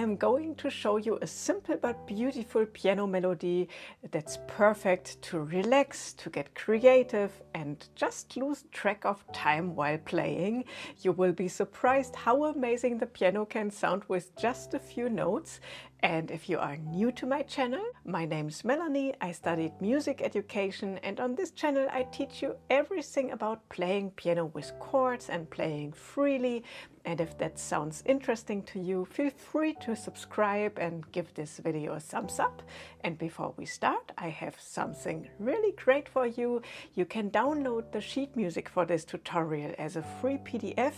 I'm going to show you a simple but beautiful piano melody that's perfect to relax, to get creative and just lose track of time while playing. You will be surprised how amazing the piano can sound with just a few notes. And if you are new to my channel, my name's Melanie. I studied music education, and on this channel I teach you everything about playing piano with chords and playing freely. And if that sounds interesting to you, feel free to subscribe and give this video a thumbs up. And before we start, I have something really great for you. You can download the sheet music for this tutorial as a free PDF,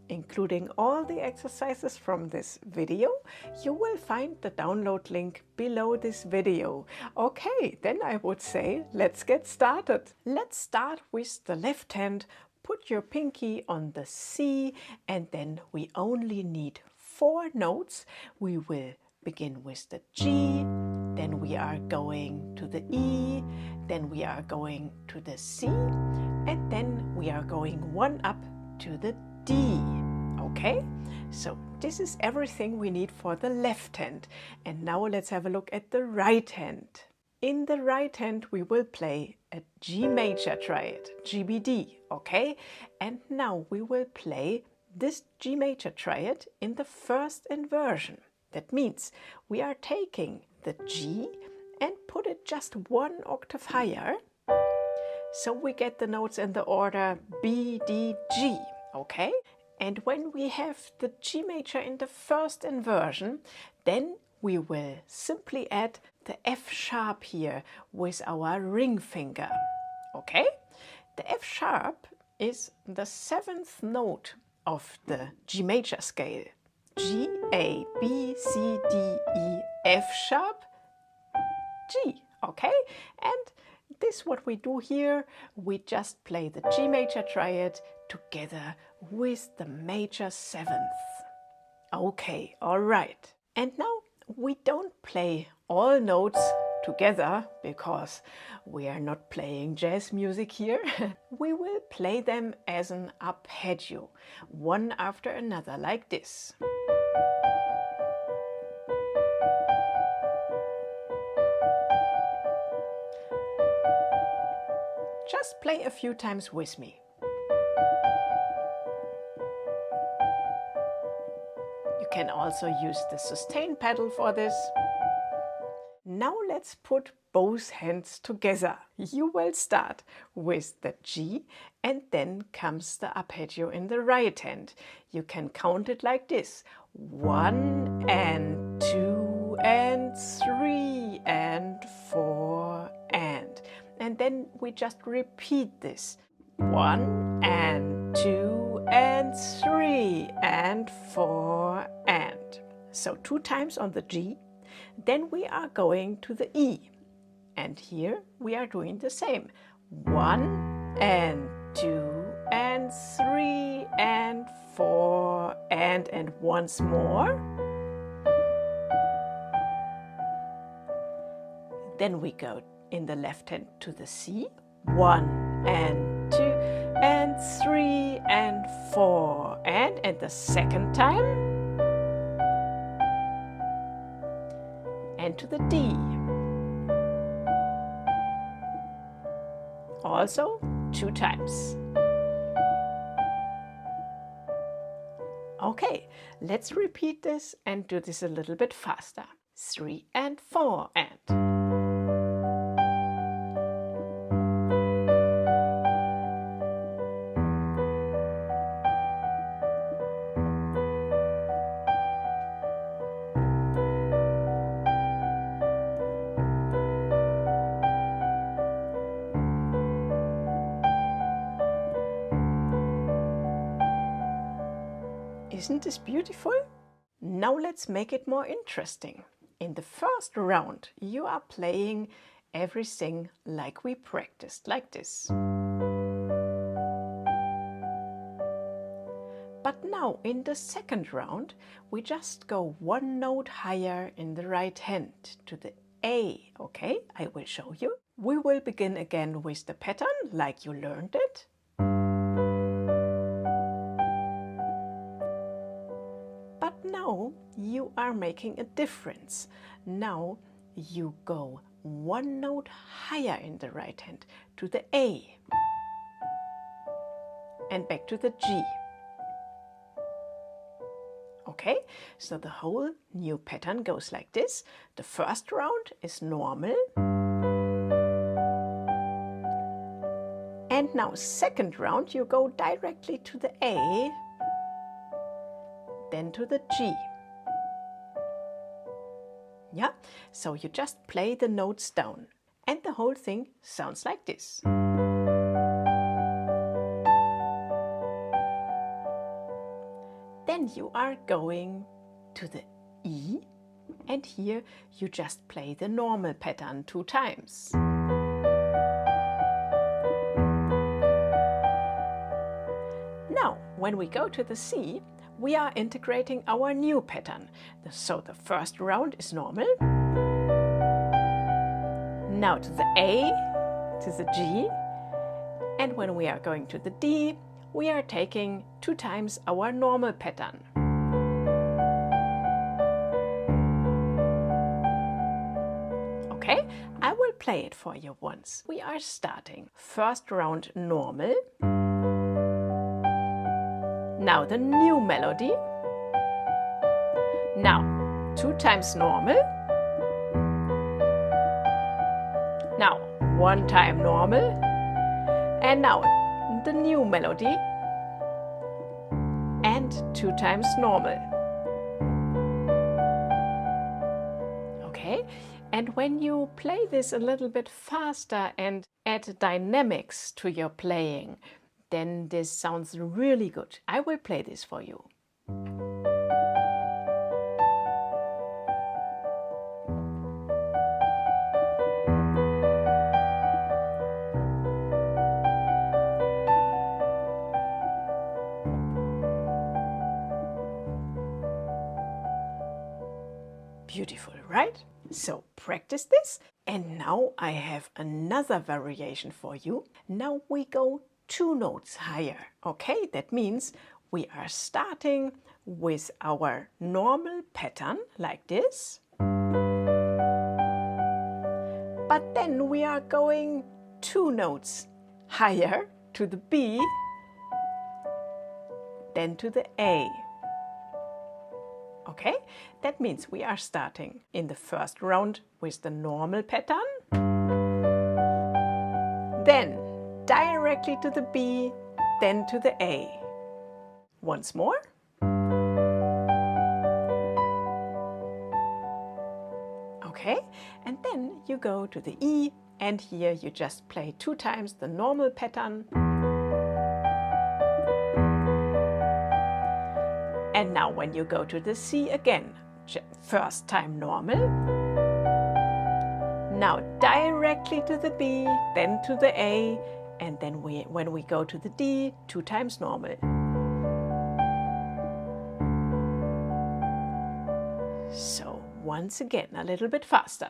including all the exercises from this video. You will find the download link below this video. Okay, then I would say, let's get started. Let's start with the left hand. Put your pinky on the C, and then we only need 4 notes. We will begin with the G, then we are going to the E, then we are going to the C, and then we are going 1 up to the D. Okay, so this is everything we need for the left hand. And now let's have a look at the right hand. In the right hand we will play a G major triad, GBD, okay? And now we will play this G major triad in the first inversion. That means we are taking the G and put it just 1 octave higher. So we get the notes in the order B, D, G, okay? And when we have the G major in the first inversion, then we will simply add the F sharp here with our ring finger, okay? The F sharp is the 7th note of the G major scale. G, A, B, C, D, E, F sharp, G, okay? And this what we do here, we just play the G major triad together with the major 7th. Okay, all right. And now we don't play all notes together because we are not playing jazz music here. We will play them as an arpeggio, one after another, like this. Just play a few times with me. You can also use the sustain pedal for this. Now let's put both hands together. You will start with the G, and then comes the arpeggio in the right hand. You can count it like this: 1 and 2 and 3 and 4 and then we just repeat this: 1 and 2 and 3 and 4 and. So 2 times on the G. Then we are going to the E, and here we are doing the same: 1 and 2 and 3 and 4 and once more. Then we go in the left hand to the C: 1 and 2 and 3 and 4 and the second time. And to the D. Also 2 times. Okay, let's repeat this and do this a little bit faster. 3 and 4 and. Isn't this beautiful? Now let's make it more interesting. In the first round, you are playing everything like we practiced, like this. But now in the second round, we just go 1 note higher in the right hand to the A, okay? I will show you. We will begin again with the pattern like you learned it. But now you you are making a difference. Now you go one note higher in the right hand to the A and back to the G. Okay, so the whole new pattern goes like this. The first round is normal. And now second round you go directly to the A, then to the G. Yeah, so you just play the notes down and the whole thing sounds like this. Then you are going to the E, and here you just play the normal pattern 2 times. Now, when we go to the C, we are integrating our new pattern. So the first round is normal. Now to the A, to the G, and when we are going to the D, we are taking 2 times our normal pattern. Okay, I will play it for you once. We are starting. First round normal. Now the new melody. Now 2 times normal. Now 1 time normal. And now the new melody. And 2 times normal. Okay, and when you play this a little bit faster and add dynamics to your playing, then this sounds really good. I will play this for you. Beautiful, right? So practice this. And now I have another variation for you. Now we go 2 notes higher. Okay, that means we are starting with our normal pattern like this. But then we are going 2 notes higher to the B, then to the A. Okay, that means we are starting in the first round with the normal pattern, then directly to the B, then to the A. Once more. Okay, and then you go to the E, and here you just play 2 times the normal pattern. And now when you go to the C again, first time normal. Now directly to the B, then to the A, and then when we go to the D, 2 times normal. So once again, a little bit faster.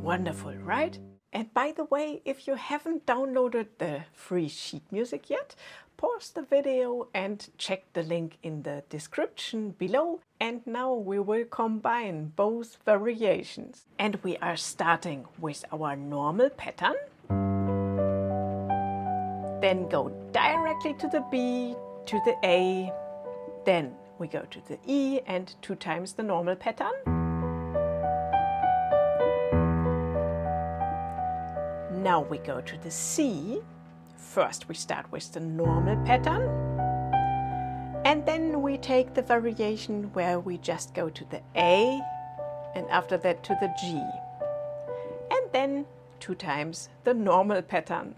Wonderful, right? And by the way, if you haven't downloaded the free sheet music yet, pause the video and check the link in the description below. And now we will combine both variations. And we are starting with our normal pattern. Then go directly to the B, to the A. Then we go to the E and 2 times the normal pattern. Now we go to the C. First we start with the normal pattern. And then we take the variation where we just go to the A and after that to the G. And then 2 times the normal pattern.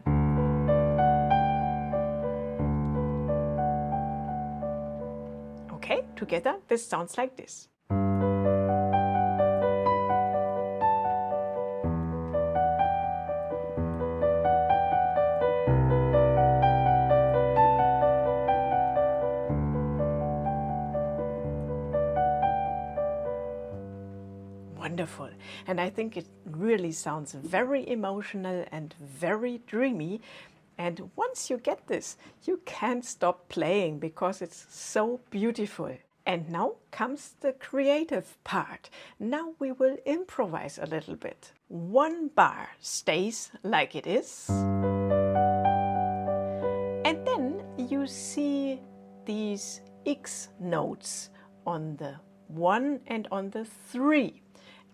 Okay, together this sounds like this. wonderful. And I think it really sounds very emotional and very dreamy. And once you get this, you can't stop playing because it's so beautiful. And now comes the creative part. Now we will improvise a little bit. One bar stays like it is. And then you see these X notes on the 1 and on the 3.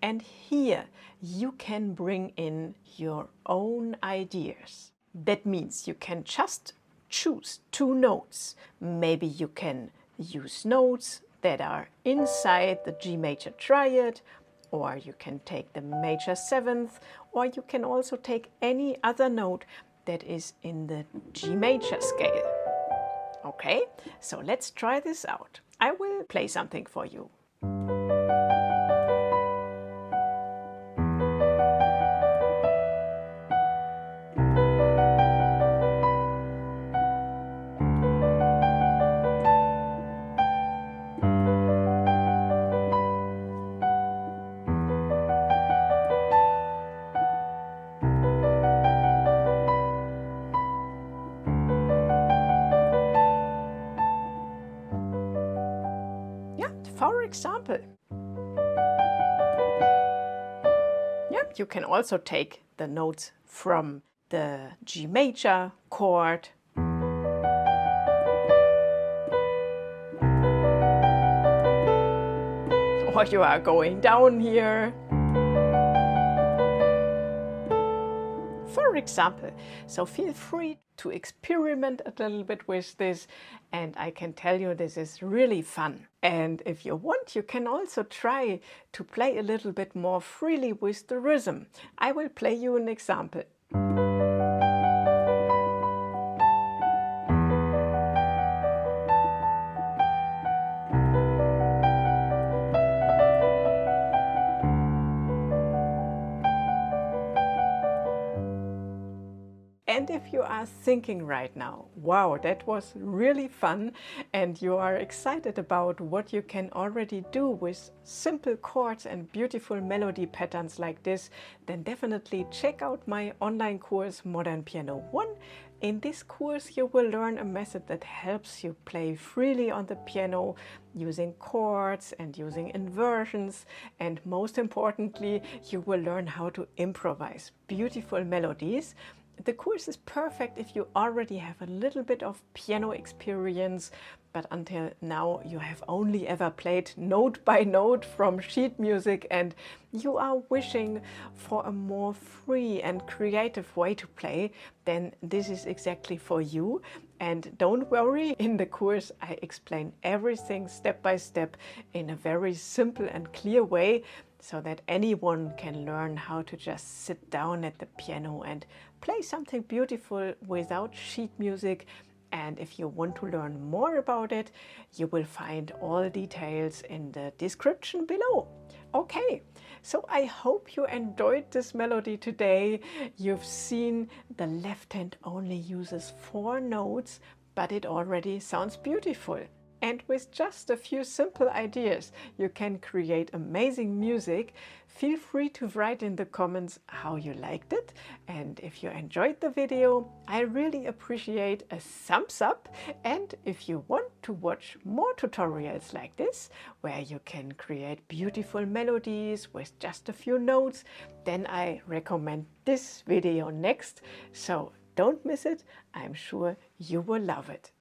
And here you can bring in your own ideas. That means you can just choose 2 notes. Maybe you can use notes that are inside the G major triad, or you can take the major 7th, or you can also take any other note that is in the G major scale. Okay, so let's try this out. I will play something for you. For example, you can also take the notes from the G major chord, or you are going down here, for example. So feel free to experiment a little bit with this, and I can tell you this is really fun. And if you want, you can also try to play a little bit more freely with the rhythm. I will play you an example. And if you are thinking right now, wow, that was really fun, and you are excited about what you can already do with simple chords and beautiful melody patterns like this, then definitely check out my online course Modern Piano 1. In this course you will learn a method that helps you play freely on the piano using chords and using inversions, and most importantly you will learn how to improvise beautiful melodies. The course is perfect if you already have a little bit of piano experience, but until now you have only ever played note by note from sheet music and you are wishing for a more free and creative way to play, then this is exactly for you. And don't worry, in the course I explain everything step by step in a very simple and clear way, so that anyone can learn how to just sit down at the piano and play something beautiful without sheet music. And if you want to learn more about it, you will find all details in the description below. Okay, so I hope you enjoyed this melody today. You've seen the left hand only uses 4 notes, but it already sounds beautiful. And with just a few simple ideas, you can create amazing music. Feel free to write in the comments how you liked it. And if you enjoyed the video, I really appreciate a thumbs up. And if you want to watch more tutorials like this, where you can create beautiful melodies with just a few notes, then I recommend this video next. So don't miss it. I'm sure you will love it.